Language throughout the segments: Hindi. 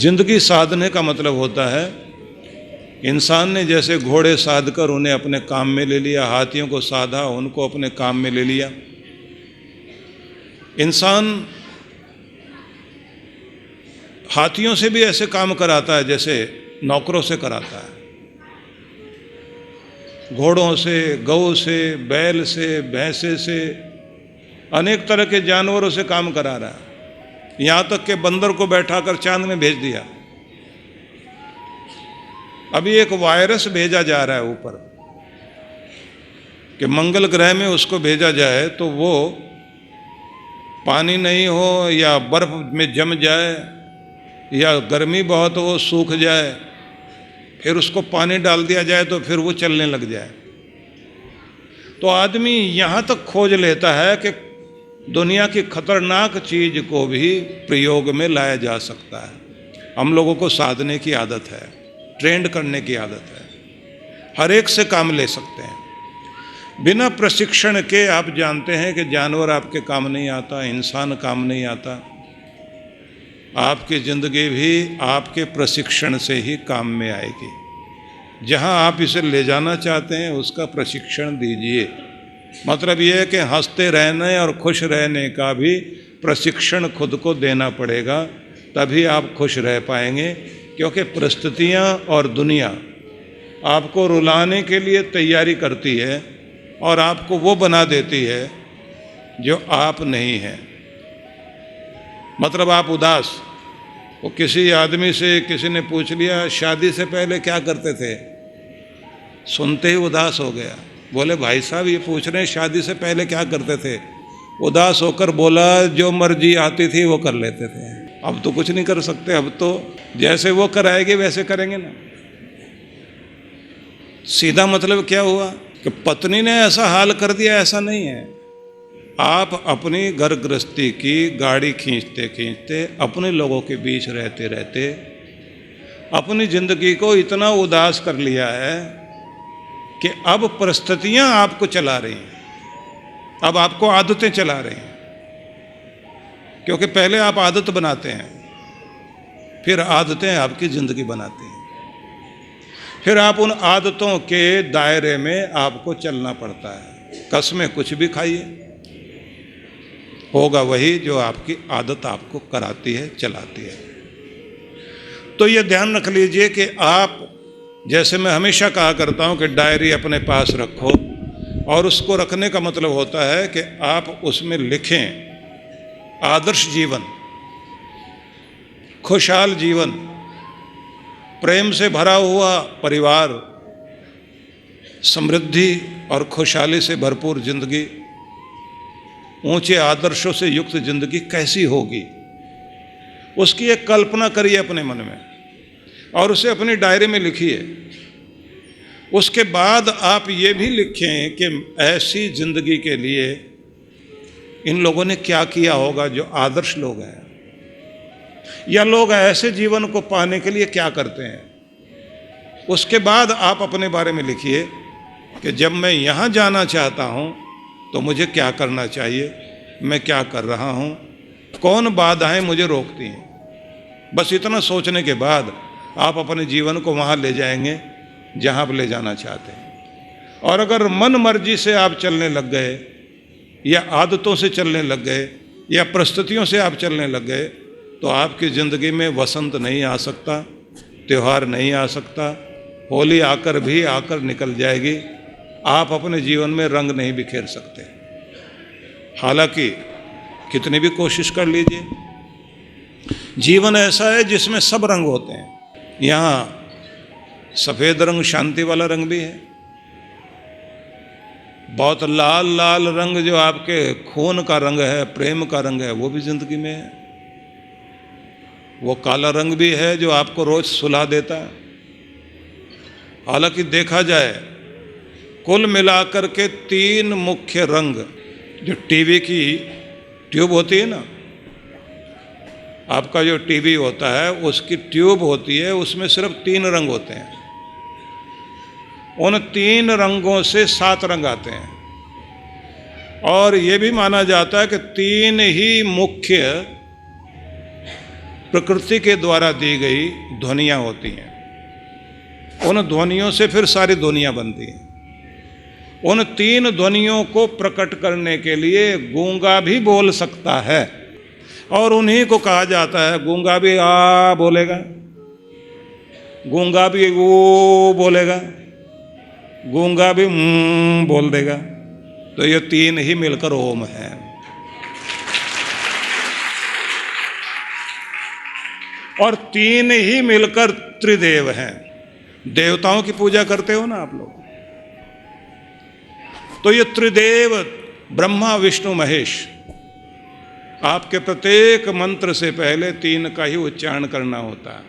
जिंदगी साधने का मतलब होता है इंसान ने जैसे घोड़े साध कर उन्हें अपने काम में ले लिया, हाथियों को साधा उनको अपने काम में ले लिया। इंसान हाथियों से भी ऐसे काम कराता है जैसे नौकरों से कराता है, घोड़ों से, गऊ से, बैल से, भैंसे से, अनेक तरह के जानवरों से काम करा रहा है। यहाँ तक के बंदर को बैठाकर चांद में भेज दिया। अभी एक वायरस भेजा जा रहा है ऊपर कि मंगल ग्रह में उसको भेजा जाए तो वो पानी नहीं हो या बर्फ में जम जाए या गर्मी बहुत हो सूख जाए, फिर उसको पानी डाल दिया जाए तो फिर वो चलने लग जाए। तो आदमी यहाँ तक खोज लेता है कि दुनिया की खतरनाक चीज को भी प्रयोग में लाया जा सकता है। हम लोगों को साधने की आदत है, ट्रेंड करने की आदत है, हर एक से काम ले सकते हैं बिना प्रशिक्षण के। आप जानते हैं कि जानवर आपके काम नहीं आता, इंसान काम नहीं आता। आपकी जिंदगी भी आपके प्रशिक्षण से ही काम में आएगी। जहां आप इसे ले जाना चाहते हैं उसका प्रशिक्षण दीजिए। मतलब यह है कि हंसते रहने और खुश रहने का भी प्रशिक्षण खुद को देना पड़ेगा, तभी आप खुश रह पाएंगे। क्योंकि परिस्थितियां और दुनिया आपको रुलाने के लिए तैयारी करती है और आपको वो बना देती है जो आप नहीं हैं। मतलब आप उदास, वो किसी आदमी से किसी ने पूछ लिया शादी से पहले क्या करते थे, सुनते ही उदास हो गया। बोले भाई साहब ये पूछ रहे हैं शादी से पहले क्या करते थे। उदास होकर बोला जो मर्जी आती थी वो कर लेते थे। अब तो कुछ नहीं कर सकते, अब तो जैसे वो कराएंगे वैसे करेंगे ना। सीधा मतलब क्या हुआ कि पत्नी ने ऐसा हाल कर दिया, ऐसा नहीं है। आप अपनी घर गृहस्थी की गाड़ी खींचते खींचते, अपने लोगों के बीच रहते रहते अपनी जिंदगी को इतना उदास कर लिया है कि अब परिस्थितियां आपको चला रही हैं, अब आपको आदतें चला रही हैं। क्योंकि पहले आप आदत बनाते हैं, फिर आदतें आपकी जिंदगी बनाती हैं, फिर आप उन आदतों के दायरे में आपको चलना पड़ता है। कसमें कुछ भी खाइए, होगा वही जो आपकी आदत आपको कराती है, चलाती है। तो ये ध्यान रख लीजिए कि आप, जैसे मैं हमेशा कहा करता हूं कि डायरी अपने पास रखो, और उसको रखने का मतलब होता है कि आप उसमें लिखें आदर्श जीवन, खुशहाल जीवन, प्रेम से भरा हुआ परिवार, समृद्धि और खुशहाली से भरपूर जिंदगी, ऊंचे आदर्शों से युक्त जिंदगी कैसी होगी, उसकी एक कल्पना करिए अपने मन में और उसे अपनी डायरी में लिखिए। उसके बाद आप ये भी लिखें कि ऐसी जिंदगी के लिए इन लोगों ने क्या किया होगा जो आदर्श लोग हैं, या लोग ऐसे जीवन को पाने के लिए क्या करते हैं। उसके बाद आप अपने बारे में लिखिए कि जब मैं यहाँ जाना चाहता हूँ तो मुझे क्या करना चाहिए, मैं क्या कर रहा हूँ, कौन बाधाएं मुझे रोकती हैं। बस इतना सोचने के बाद आप अपने जीवन को वहाँ ले जाएंगे जहाँ आप ले जाना चाहते हैं। और अगर मन मर्जी से आप चलने लग गए, या आदतों से चलने लग गए, या परिस्थितियों से आप चलने लग गए, तो आपकी ज़िंदगी में वसंत नहीं आ सकता, त्यौहार नहीं आ सकता, होली आकर भी आकर निकल जाएगी। आप अपने जीवन में रंग नहीं बिखेर सकते, हालांकि कितनी भी कोशिश कर लीजिए। जीवन ऐसा है जिसमें सब रंग होते हैं। यहाँ सफ़ेद रंग शांति वाला रंग भी है, बहुत लाल लाल रंग जो आपके खून का रंग है, प्रेम का रंग है, वो भी जिंदगी में है। वो काला रंग भी है जो आपको रोज सुला देता है। हालांकि देखा जाए कुल मिलाकर के 3 मुख्य रंग, जो टीवी की ट्यूब होती है ना, आपका जो टीवी होता है उसकी ट्यूब होती है, उसमें सिर्फ 3 रंग होते हैं। उन 3 रंगों से 7 रंग आते हैं। और ये भी माना जाता है कि 3 ही मुख्य प्रकृति के द्वारा दी गई ध्वनियाँ होती हैं। उन ध्वनियों से फिर सारी ध्वनियाँ बनती हैं। उन 3 ध्वनियों को प्रकट करने के लिए गूंगा भी बोल सकता है, और उन्हीं को कहा जाता है, गूंगा भी आ बोलेगा, गूंगा भी वो बोलेगा, गूंगा भी बोल देगा। तो ये 3 ही मिलकर ओम है। और 3 ही मिलकर त्रिदेव हैं। देवताओं की पूजा करते हो ना आप लोग, तो ये त्रिदेव ब्रह्मा विष्णु महेश, आपके प्रत्येक मंत्र से पहले 3 का ही उच्चारण करना होता है।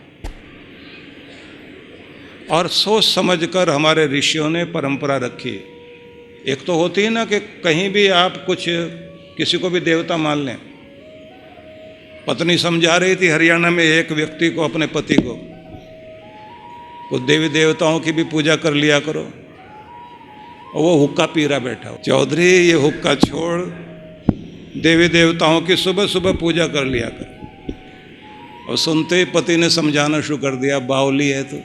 और सोच समझकर हमारे ऋषियों ने परंपरा रखी। एक तो होती है ना कि कहीं भी आप कुछ किसी को भी देवता मान लें। पत्नी समझा रही थी हरियाणा में एक व्यक्ति को, अपने पति को, कुछ देवी देवताओं की भी पूजा कर लिया करो। और वो हुक्का पी रहा बैठा हो, चौधरी ये हुक्का छोड़, देवी देवताओं की सुबह सुबह पूजा कर लिया कर। और सुनते ही पति ने समझाना शुरू कर दिया, बावली है तो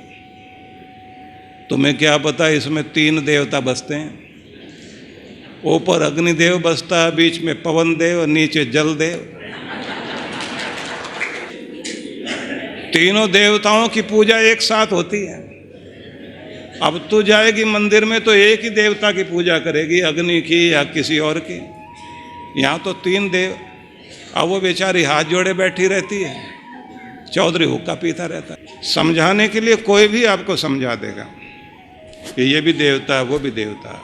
तुम्हें क्या पता इसमें 3 देवता बसते हैं। ऊपर अग्निदेव बसता है, बीच में पवन देव, नीचे जल देव। 3 देवताओं की पूजा एक साथ होती है। अब तो जाएगी मंदिर में तो एक ही देवता की पूजा करेगी, अग्नि की या किसी और की। यहाँ तो 3 देव। अब वो बेचारी हाथ जोड़े बैठी रहती है, चौधरी हुक्का पीता रहता है। समझाने के लिए कोई भी आपको समझा देगा कि ये भी देवता है, वो भी देवता है।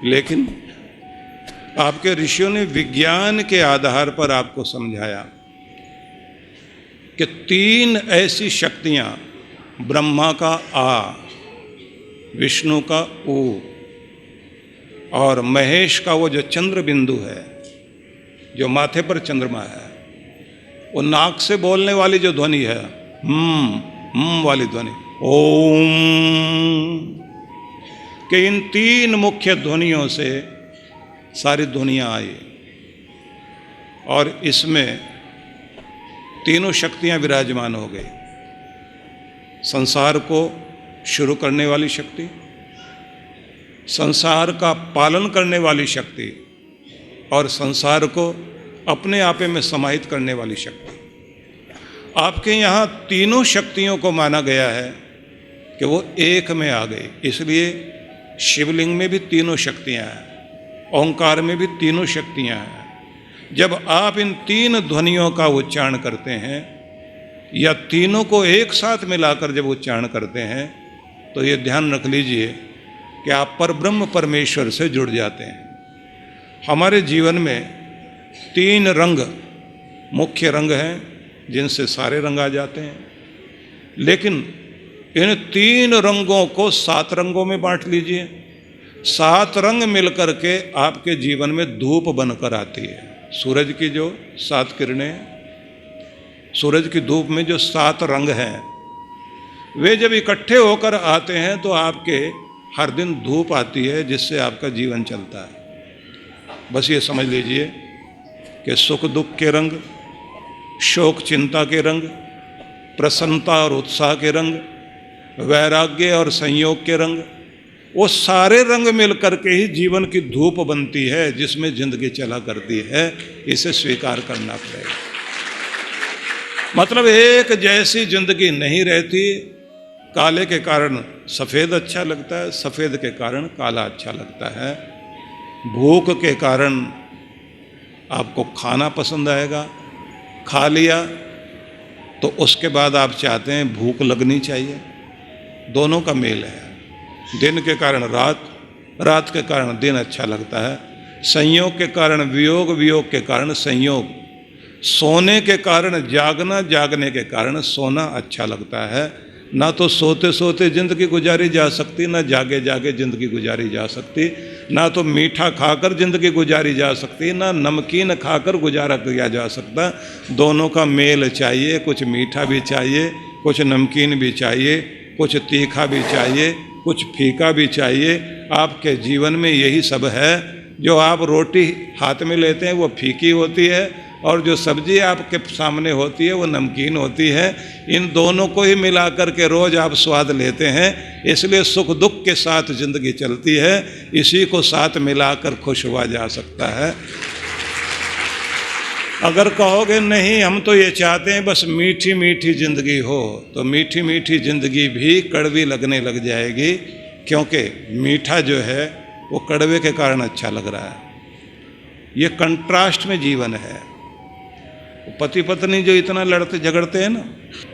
लेकिन आपके ऋषियों ने विज्ञान के आधार पर आपको समझाया कि 3 ऐसी शक्तियाँ, ब्रह्मा का आ, विष्णु का ऊ, और महेश का वो जो चंद्र बिंदु है, जो माथे पर चंद्रमा है, वो नाक से बोलने वाली जो ध्वनि है, वाली ध्वनि, ओम, कि इन 3 मुख्य ध्वनियों से सारी दुनिया आई। और इसमें तीनों शक्तियां विराजमान हो गई। संसार को शुरू करने वाली शक्ति, संसार का पालन करने वाली शक्ति, और संसार को अपने आपे में समाहित करने वाली शक्ति। आपके यहाँ तीनों शक्तियों को माना गया है कि वो एक में आ गई। इसलिए शिवलिंग में भी तीनों शक्तियाँ हैं, ओंकार में भी तीनों शक्तियाँ हैं। जब आप इन 3 ध्वनियों का उच्चारण करते हैं या तीनों को एक साथ मिलाकर जब उच्चारण करते हैं, तो ये ध्यान रख लीजिए कि आप परब्रह्म परमेश्वर से जुड़ जाते हैं। हमारे जीवन में 3 रंग मुख्य रंग हैं, जिनसे सारे रंग आ जाते हैं। लेकिन इन 3 रंगों को 7 रंगों में बांट लीजिए। 7 रंग मिलकर के आपके जीवन में धूप बनकर आती है। सूरज की जो 7 किरणें, सूरज की धूप में जो 7 रंग हैं, वे जब इकट्ठे होकर आते हैं तो आपके हर दिन धूप आती है, जिससे आपका जीवन चलता है। बस ये समझ लीजिए कि सुख दुख के रंग, शोक चिंता के रंग, प्रसन्नता और उत्साह के रंग, वैराग्य और संयोग के रंग, वो सारे रंग मिलकर के ही जीवन की धूप बनती है, जिसमें जिंदगी चला करती है। इसे स्वीकार करना पड़ेगा। मतलब एक जैसी जिंदगी नहीं रहती। काले के कारण सफ़ेद अच्छा लगता है, सफ़ेद के कारण काला अच्छा लगता है। भूख के कारण आपको खाना पसंद आएगा, खा लिया तो उसके बाद आप चाहते हैं भूख लगनी चाहिए। दोनों का मेल है। दिन के कारण रात, रात के कारण दिन अच्छा लगता है। संयोग के कारण वियोग, वियोग के कारण संयोग, सोने के कारण जागना, जागने के कारण सोना अच्छा लगता है। ना तो सोते सोते ज़िंदगी गुजारी जा सकती, ना जागे जागे ज़िंदगी गुजारी जा सकती। ना तो मीठा खाकर ज़िंदगी गुजारी जा सकती, ना नमकीन खाकर गुजारा किया जा सकता। दोनों का मेल चाहिए। कुछ मीठा भी चाहिए, कुछ नमकीन भी चाहिए, कुछ तीखा भी चाहिए, कुछ फीका भी चाहिए। आपके जीवन में यही सब है। जो आप रोटी हाथ में लेते हैं वो फीकी होती है, और जो सब्जी आपके सामने होती है वो नमकीन होती है। इन दोनों को ही मिलाकर के रोज़ आप स्वाद लेते हैं, इसलिए सुख दुख के साथ ज़िंदगी चलती है। इसी को साथ मिलाकर खुश हुआ जा सकता है। अगर कहोगे नहीं हम तो ये चाहते हैं बस मीठी मीठी ज़िंदगी हो, तो मीठी मीठी ज़िंदगी भी कड़वी लगने लग जाएगी, क्योंकि मीठा जो है वो कड़वे के कारण अच्छा लग रहा है। ये कंट्रास्ट में जीवन है। पति पत्नी जो इतना लड़ते झगड़ते हैं ना,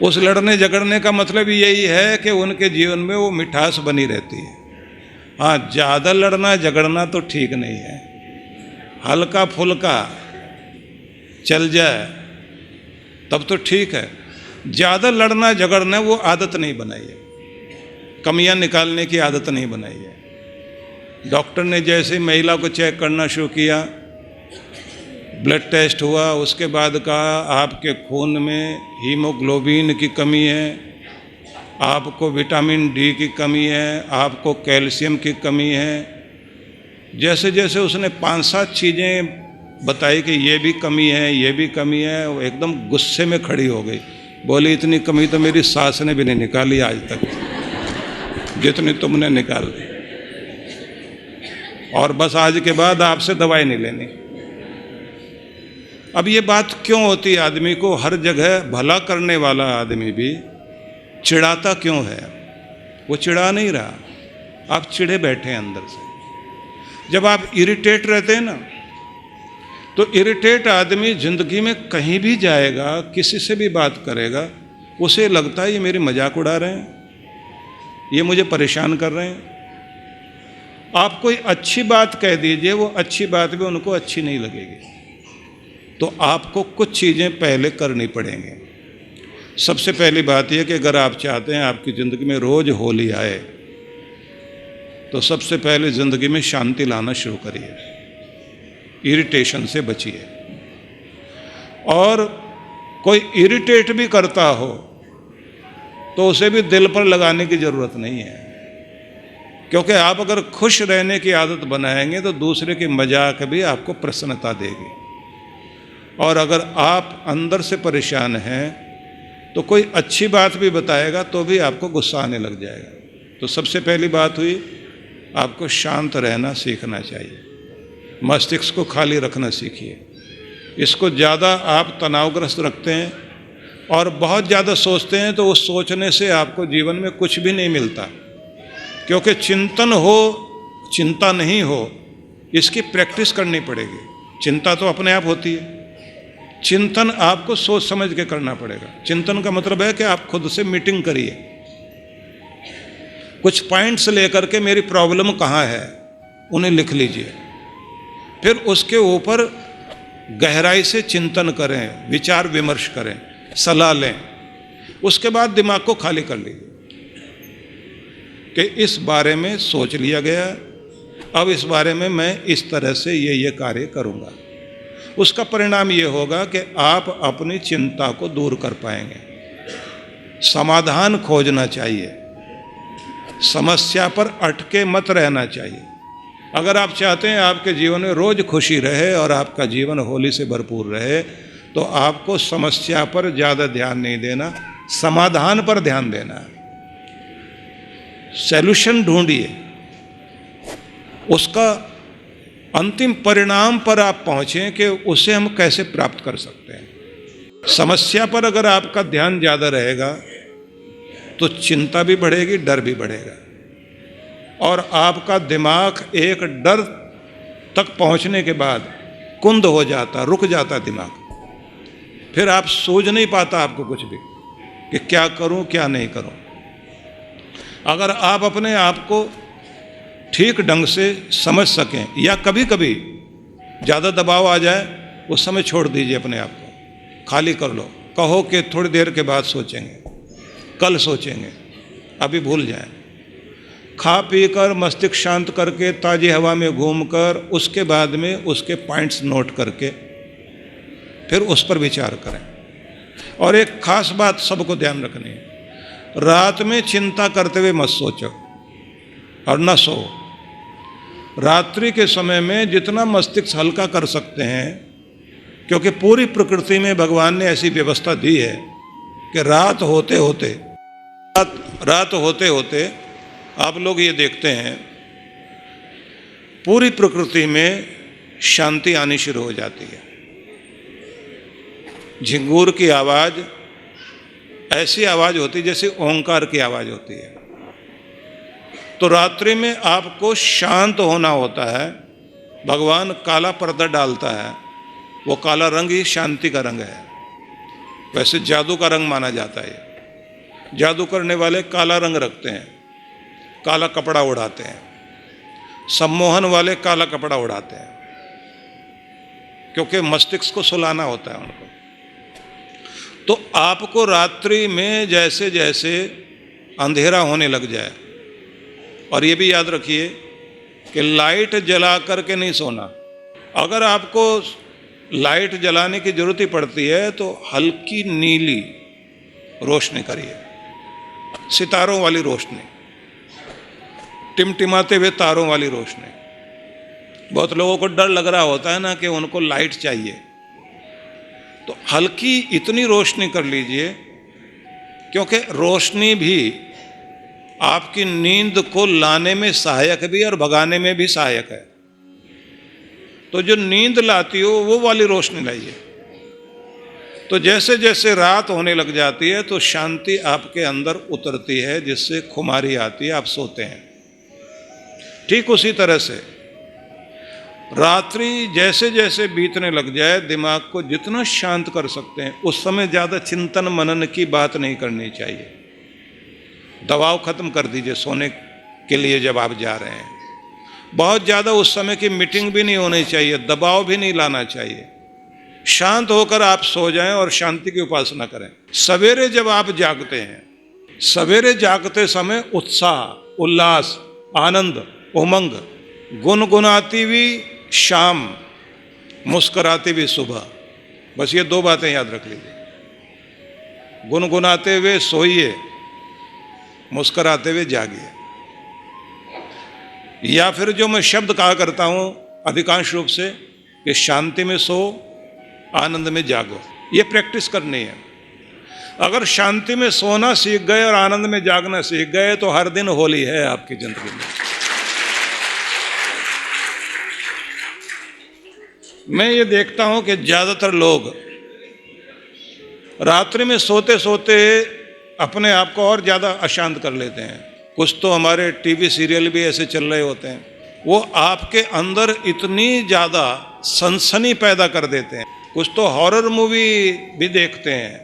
उस लड़ने झगड़ने का मतलब यही है कि उनके जीवन में वो मिठास बनी रहती है। हाँ, ज़्यादा लड़ना झगड़ना तो ठीक नहीं है, हल्का फुल्का चल जाए तब तो ठीक है। ज़्यादा लड़ना झगड़ना वो आदत नहीं बनाई है, कमियां निकालने की आदत नहीं बनाई है। डॉक्टर ने जैसे महिला को चेक करना शुरू किया, ब्लड टेस्ट हुआ, उसके बाद कहा आपके खून में हीमोग्लोबिन की कमी है, आपको विटामिन डी की कमी है, आपको कैल्शियम की कमी है। जैसे जैसे उसने 5-7 चीज़ें बताई कि ये भी कमी है, ये भी कमी है, वो एकदम गुस्से में खड़ी हो गई। बोली इतनी कमी तो मेरी सास ने भी नहीं निकाली आज तक जितनी तुमने निकाल दी, और बस आज के बाद आपसे दवाई नहीं लेनी। अब ये बात क्यों होती है आदमी को? हर जगह भला करने वाला आदमी भी चिढ़ाता क्यों है? वो चिढ़ा नहीं रहा, आप चिढ़े बैठे हैं अंदर से। जब आप इरिटेट रहते हैं ना, तो इरिटेट आदमी जिंदगी में कहीं भी जाएगा, किसी से भी बात करेगा, उसे लगता है ये मेरी मजाक उड़ा रहे हैं, ये मुझे परेशान कर रहे हैं। आप कोई अच्छी बात कह दीजिए, वो अच्छी बात भी उनको अच्छी नहीं लगेगी। तो आपको कुछ चीज़ें पहले करनी पड़ेंगी। सबसे पहली बात यह कि अगर आप चाहते हैं आपकी ज़िंदगी में रोज़ होली आए, तो सबसे पहले ज़िंदगी में शांति लाना शुरू करिए, इरिटेशन से बचिए। और कोई इरिटेट भी करता हो तो उसे भी दिल पर लगाने की ज़रूरत नहीं है, क्योंकि आप अगर खुश रहने की आदत बनाएंगे तो दूसरे की मजाक भी आपको प्रसन्नता देगी। और अगर आप अंदर से परेशान हैं तो कोई अच्छी बात भी बताएगा तो भी आपको गुस्सा आने लग जाएगा। तो सबसे पहली बात हुई, आपको शांत रहना सीखना चाहिए, मस्तिष्क को खाली रखना सीखिए। इसको ज़्यादा आप तनावग्रस्त रखते हैं और बहुत ज़्यादा सोचते हैं तो उस सोचने से आपको जीवन में कुछ भी नहीं मिलता, क्योंकि चिंतन हो चिंता नहीं हो, इसकी प्रैक्टिस करनी पड़ेगी। चिंता तो अपने आप होती है, चिंतन आपको सोच समझ के करना पड़ेगा। चिंतन का मतलब है कि आप खुद से मीटिंग करिए, कुछ पॉइंट्स लेकर के मेरी प्रॉब्लम कहाँ है उन्हें लिख लीजिए, फिर उसके ऊपर गहराई से चिंतन करें, विचार विमर्श करें, सलाह लें। उसके बाद दिमाग को खाली कर लीजिए कि इस बारे में सोच लिया गया, अब इस बारे में मैं इस तरह से ये कार्य करूँगा। उसका परिणाम ये होगा कि आप अपनी चिंता को दूर कर पाएंगे। समाधान खोजना चाहिए, समस्या पर अटके मत रहना चाहिए। अगर आप चाहते हैं आपके जीवन में रोज़ खुशी रहे और आपका जीवन होली से भरपूर रहे, तो आपको समस्या पर ज़्यादा ध्यान नहीं देना, समाधान पर ध्यान देना है। सॉल्यूशन ढूंढिए, उसका अंतिम परिणाम पर आप पहुँचें कि उसे हम कैसे प्राप्त कर सकते हैं। समस्या पर अगर आपका ध्यान ज़्यादा रहेगा तो चिंता भी बढ़ेगी, डर भी बढ़ेगा, और आपका दिमाग एक डर तक पहुंचने के बाद कुंद हो जाता, रुक जाता दिमाग। फिर आप सोच नहीं पाता आपको कुछ भी कि क्या करूं क्या नहीं करूं। अगर आप अपने आप को ठीक ढंग से समझ सकें, या कभी कभी ज़्यादा दबाव आ जाए, उस समय छोड़ दीजिए अपने आप को, खाली कर लो, कहो कि थोड़ी देर के बाद सोचेंगे, कल सोचेंगे, अभी भूल जाएं। खा पी कर मस्तिष्क शांत करके ताज़ी हवा में घूमकर उसके बाद में उसके पॉइंट्स नोट करके फिर उस पर विचार करें। और एक खास बात सबको ध्यान रखनी है, रात में चिंता करते हुए मत सोचो और न सो। रात्रि के समय में जितना मस्तिष्क हल्का कर सकते हैं क्योंकि पूरी प्रकृति में भगवान ने ऐसी व्यवस्था दी है कि रात होते होते आप लोग ये देखते हैं पूरी प्रकृति में शांति आनी शुरू हो जाती है। झिंगूर की आवाज़ ऐसी आवाज़ होती है जैसे ओंकार की आवाज़ होती है। तो रात्रि में आपको शांत होना होता है। भगवान काला पर्दा डालता है, वो काला रंग ही शांति का रंग है। वैसे जादू का रंग माना जाता है। जादू करने वाले काला रंग रखते हैं, काला कपड़ा उड़ाते हैं। सम्मोहन वाले काला कपड़ा उड़ाते हैं, क्योंकि मस्तिष्क को सुलाना होता है उनको। तो आपको रात्रि में जैसे जैसे अंधेरा होने लग जाए, और ये भी याद रखिए कि लाइट जला करके नहीं सोना। अगर आपको लाइट जलाने की जरूरत ही पड़ती है तो हल्की नीली रोशनी करिए, सितारों वाली रोशनी, टिमटिमाते हुए तारों वाली रोशनी। बहुत लोगों को डर लग रहा होता है ना कि उनको लाइट चाहिए, तो हल्की इतनी रोशनी कर लीजिए, क्योंकि रोशनी भी आपकी नींद को लाने में सहायक भी और भगाने में भी सहायक है। तो जो नींद लाती हो वो वाली रोशनी लाइए। तो जैसे जैसे रात होने लग जाती है तो शांति आपके अंदर उतरती है, जिससे खुमारी आती है, आप सोते हैं। ठीक उसी तरह से रात्रि जैसे जैसे बीतने लग जाए, दिमाग को जितना शांत कर सकते हैं उस समय ज़्यादा चिंतन मनन की बात नहीं करनी चाहिए। दबाव खत्म कर दीजिए सोने के लिए जब आप जा रहे हैं। बहुत ज़्यादा उस समय की मीटिंग भी नहीं होनी चाहिए, दबाव भी नहीं लाना चाहिए। शांत होकर आप सो जाएं और शांति की उपासना करें। सवेरे जब आप जागते हैं, सवेरे जागते समय उत्साह, उल्लास, आनंद, उमंग, गुनगुनाती हुई शाम, मुस्कुराती हुई सुबह। बस ये दो बातें याद रख लीजिए। गुनगुनाते हुए सोइए, मुस्कुराते हुए जागिए। या फिर जो मैं शब्द कहा करता हूं अधिकांश रूप से कि शांति में सो, आनंद में जागो, ये प्रैक्टिस करनी है। अगर शांति में सोना सीख गए और आनंद में जागना सीख गए तो हर दिन होली है आपकी जिंदगी में। मैं ये देखता हूं कि ज्यादातर लोग रात्रि में सोते सोते अपने आप को और ज्यादा अशांत कर लेते हैं। कुछ तो हमारे टीवी सीरियल भी ऐसे चल रहे होते हैं, वो आपके अंदर इतनी ज़्यादा सनसनी पैदा कर देते हैं। कुछ तो हॉरर मूवी भी देखते हैं,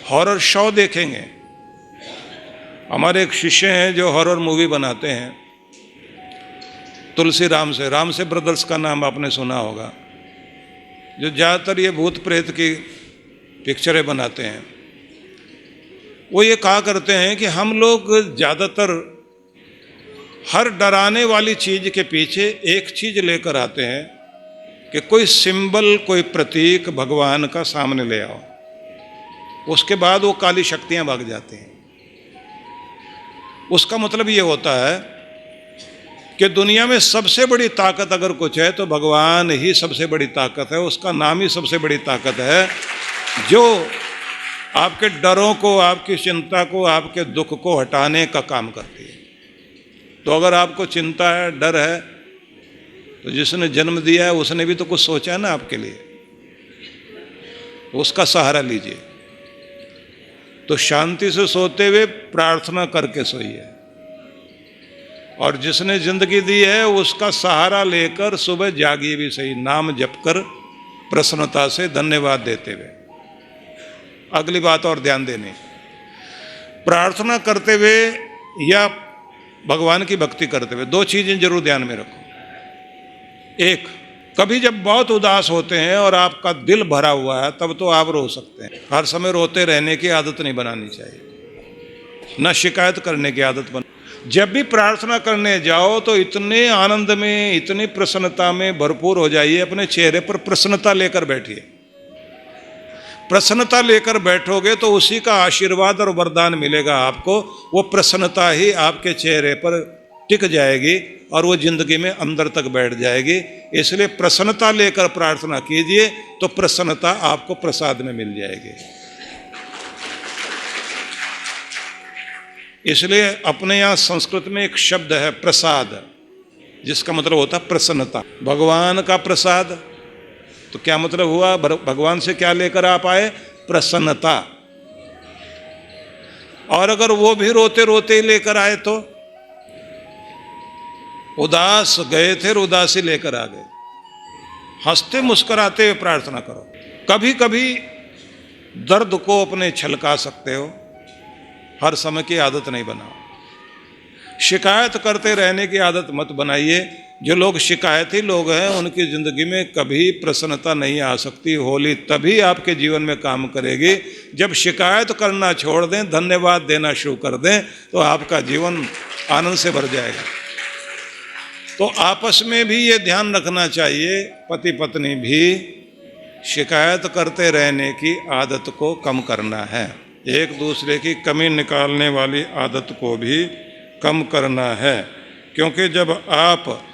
हॉरर शो देखेंगे। हमारे एक शिष्य हैं जो हॉरर मूवी बनाते हैं, तुलसी राम से ब्रदर्स का नाम आपने सुना होगा, जो ज़्यादातर ये भूत प्रेत की पिक्चरें बनाते हैं। वो ये कहा करते हैं कि हम लोग ज़्यादातर हर डराने वाली चीज़ के पीछे एक चीज़ लेकर आते हैं कि कोई सिंबल, कोई प्रतीक भगवान का सामने ले आओ। उसके बाद वो काली शक्तियाँ भाग जाती हैं। उसका मतलब ये होता है कि दुनिया में सबसे बड़ी ताकत अगर कुछ है तो भगवान ही सबसे बड़ी ताकत है। उसका नाम ही सबसे बड़ी ताकत है, जो आपके डरों को, आपकी चिंता को, आपके दुख को हटाने का काम करती है। तो अगर आपको चिंता है, डर है, तो जिसने जन्म दिया है उसने भी तो कुछ सोचा है ना आपके लिए, उसका सहारा लीजिए। तो शांति से सोते हुए प्रार्थना करके सोइए, और जिसने जिंदगी दी है उसका सहारा लेकर सुबह जागिए भी सही, नाम जप कर प्रसन्नता से धन्यवाद देते हुए। अगली बात और ध्यान देनी, प्रार्थना करते हुए या भगवान की भक्ति करते हुए दो चीजें जरूर ध्यान में रखो। एक, कभी जब बहुत उदास होते हैं और आपका दिल भरा हुआ है तब तो आप रो सकते हैं। हर समय रोते रहने की आदत नहीं बनानी चाहिए, न शिकायत करने की आदत बना। जब भी प्रार्थना करने जाओ तो इतने आनंद में, इतनी प्रसन्नता में भरपूर हो जाइए, अपने चेहरे पर प्रसन्नता लेकर बैठिए। प्रसन्नता लेकर बैठोगे तो उसी का आशीर्वाद और वरदान मिलेगा आपको। वो प्रसन्नता ही आपके चेहरे पर टिक जाएगी और वो जिंदगी में अंदर तक बैठ जाएगी। इसलिए प्रसन्नता लेकर प्रार्थना कीजिए तो प्रसन्नता आपको प्रसाद में मिल जाएगी। इसलिए अपने यहाँ संस्कृत में एक शब्द है प्रसाद, जिसका मतलब होता है प्रसन्नता। भगवान का प्रसाद, तो क्या मतलब हुआ? भगवान से क्या लेकर आप आए? प्रसन्नता। और अगर वो भी रोते रोते ही लेकर आए तो उदास गए थे, उदासी लेकर आ गए। हंसते मुस्कुराते हुए प्रार्थना करो। कभी कभी दर्द को अपने छलका सकते हो, हर समय की आदत नहीं बनाओ। शिकायत करते रहने की आदत मत बनाइए। जो लोग शिकायती लोग हैं उनकी जिंदगी में कभी प्रसन्नता नहीं आ सकती। होली तभी आपके जीवन में काम करेगी जब शिकायत करना छोड़ दें, धन्यवाद देना शुरू कर दें, तो आपका जीवन आनंद से भर जाएगा। तो आपस में भी ये ध्यान रखना चाहिए, पति पत्नी भी शिकायत करते रहने की आदत को कम करना है। एक दूसरे की कमी निकालने वाली आदत को भी कम करना है। क्योंकि जब आप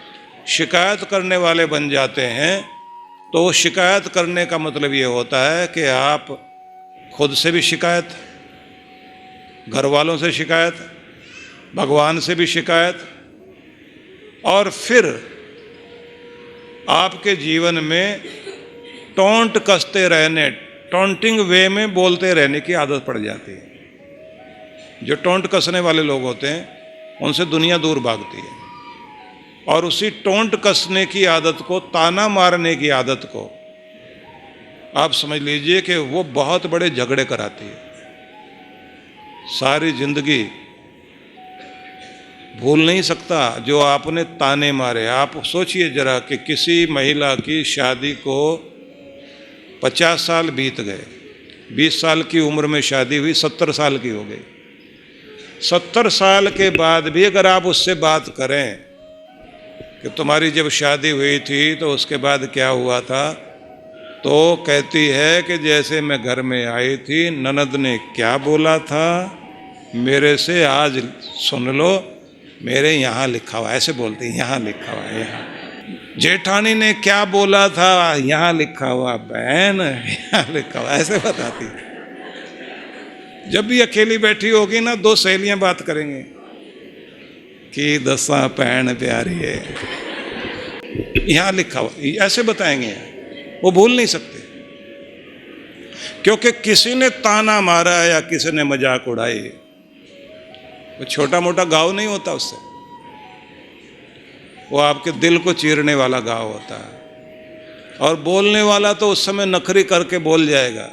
शिकायत करने वाले बन जाते हैं तो शिकायत करने का मतलब ये होता है कि आप खुद से भी शिकायत, घर वालों से शिकायत, भगवान से भी शिकायत, और फिर आपके जीवन में टोंट कसते रहने, टोंटिंग वे में बोलते रहने की आदत पड़ जाती है। जो टोंट कसने वाले लोग होते हैं उनसे दुनिया दूर भागती है। और उसी टोंट कसने की आदत को, ताना मारने की आदत को आप समझ लीजिए कि वो बहुत बड़े झगड़े कराती है। सारी जिंदगी भूल नहीं सकता जो आपने ताने मारे। आप सोचिए जरा कि किसी महिला की शादी को 50 साल बीत गए, 20 साल की उम्र में शादी हुई, 70 साल की हो गई। 70 साल के बाद भी अगर आप उससे बात करें कि तुम्हारी जब शादी हुई थी तो उसके बाद क्या हुआ था, तो कहती है कि जैसे मैं घर में आई थी, ननद ने क्या बोला था मेरे से आज सुन लो, मेरे यहाँ लिखा हुआ, ऐसे बोलती है, यहाँ लिखा हुआ है, यहाँ। जेठानी ने क्या बोला था, यहाँ लिखा हुआ, बहन यहाँ लिखा हुआ, ऐसे बताती है। जब भी अकेली बैठी होगी ना, 2 सहेलियां बात करेंगे कि दसा भैन प्यारी है, यहाँ लिखा हुआ, ऐसे बताएंगे। वो भूल नहीं सकते क्योंकि किसी ने ताना मारा या किसी ने मजाक उड़ाई, वो छोटा मोटा घाव नहीं होता उससे, वो आपके दिल को चीरने वाला घाव होता है। और बोलने वाला तो उस समय नखरी करके बोल जाएगा,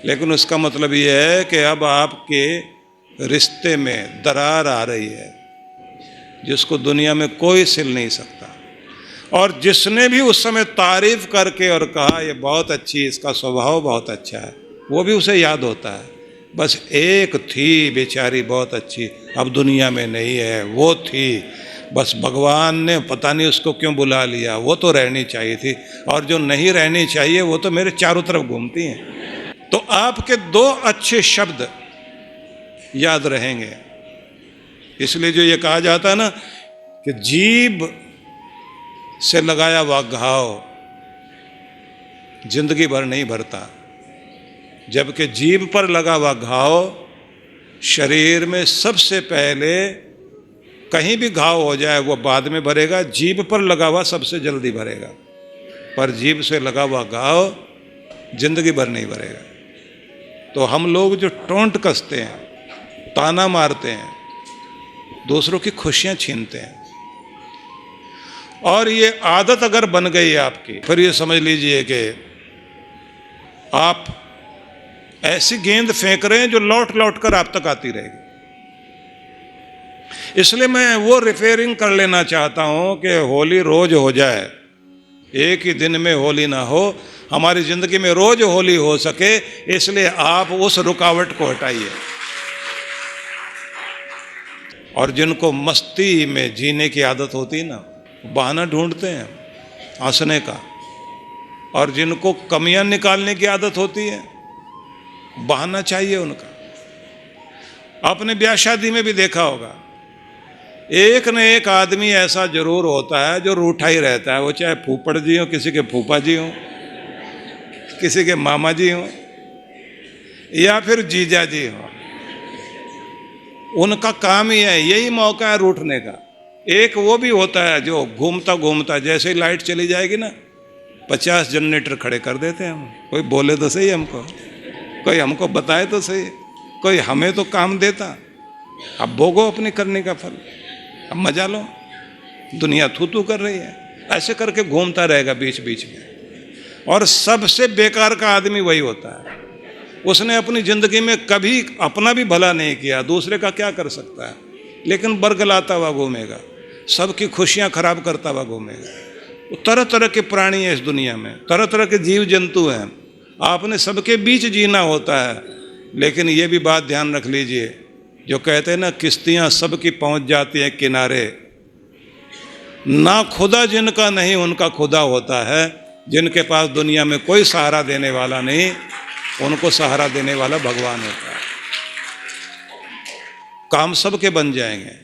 लेकिन उसका मतलब ये है कि अब आपके रिश्ते में दरार आ रही है जिसको दुनिया में कोई सिल नहीं सकता। और जिसने भी उस समय तारीफ करके और कहा ये बहुत अच्छी, इसका स्वभाव बहुत अच्छा है, वो भी उसे याद होता है। बस एक थी बेचारी बहुत अच्छी, अब दुनिया में नहीं है, वो थी, बस भगवान ने पता नहीं उसको क्यों बुला लिया, वो तो रहनी चाहिए थी, और जो नहीं रहनी चाहिए वो तो मेरे चारों तरफ घूमती हैं। तो आपके 2 अच्छे शब्द याद रहेंगे। इसलिए जो ये कहा जाता है ना कि जीभ से लगाया हुआ घाव जिंदगी भर नहीं भरता, जबकि जीभ पर लगा हुआ घाव शरीर में सबसे पहले, कहीं भी घाव हो जाए वो बाद में भरेगा, जीभ पर लगा हुआ सबसे जल्दी भरेगा, पर जीभ से लगा हुआ घाव जिंदगी भर नहीं भरेगा। तो हम लोग जो टोंट कसते हैं, ताना मारते हैं, दूसरों की खुशियां छीनते हैं, और ये आदत अगर बन गई आपकी, फिर ये समझ लीजिए कि आप ऐसी गेंद फेंक रहे हैं जो लौट लौट कर आप तक आती रहेगी। इसलिए मैं वो रिपेयरिंग कर लेना चाहता हूं कि होली रोज हो जाए, एक ही दिन में होली ना हो, हमारी जिंदगी में रोज होली हो सके। इसलिए आप उस रुकावट को हटाइए। और जिनको मस्ती में जीने की आदत होती है ना, बहाना ढूंढते हैं हंसने का, और जिनको कमियां निकालने की आदत होती है, बहाना चाहिए उनका। आपने ब्याह शादी में भी देखा होगा एक न एक आदमी ऐसा जरूर होता है जो रूठा ही रहता है, वो चाहे फूफड़ जी हो, किसी के फूफा जी हो, किसी के मामा जी हो, या फिर जीजा जी हो। उनका काम ही है, यही मौका है रूठने का। एक वो भी होता है जो घूमता घूमता, जैसे ही लाइट चली जाएगी ना, 50 जनरेटर खड़े कर देते हैं हम। कोई बोले तो सही हमको, कोई हमको बताए तो सही, कोई हमें तो काम देता। अब भोगो अपनी करने का फल, अब मजा लो। दुनिया थू थू कर रही है, ऐसे करके घूमता रहेगा बीच बीच में। और सबसे बेकार का आदमी वही होता है, उसने अपनी जिंदगी में कभी अपना भी भला नहीं किया, दूसरे का क्या कर सकता है, लेकिन बरगलाता हुआ घूमेगा, सबकी खुशियां खराब करता हुआ घूमेगा। तरह तरह के प्राणी हैं इस दुनिया में, तरह तरह के जीव जंतु हैं, आपने सबके बीच जीना होता है। लेकिन ये भी बात ध्यान रख लीजिए, जो कहते हैं ना किश्तियां सबकी पहुंच जाती हैं किनारे, ना खुदा जिनका नहीं उनका खुदा होता है। जिनके पास दुनिया में कोई सहारा देने वाला नहीं, उनको सहारा देने वाला भगवान होता है। काम सबके बन जाएंगे।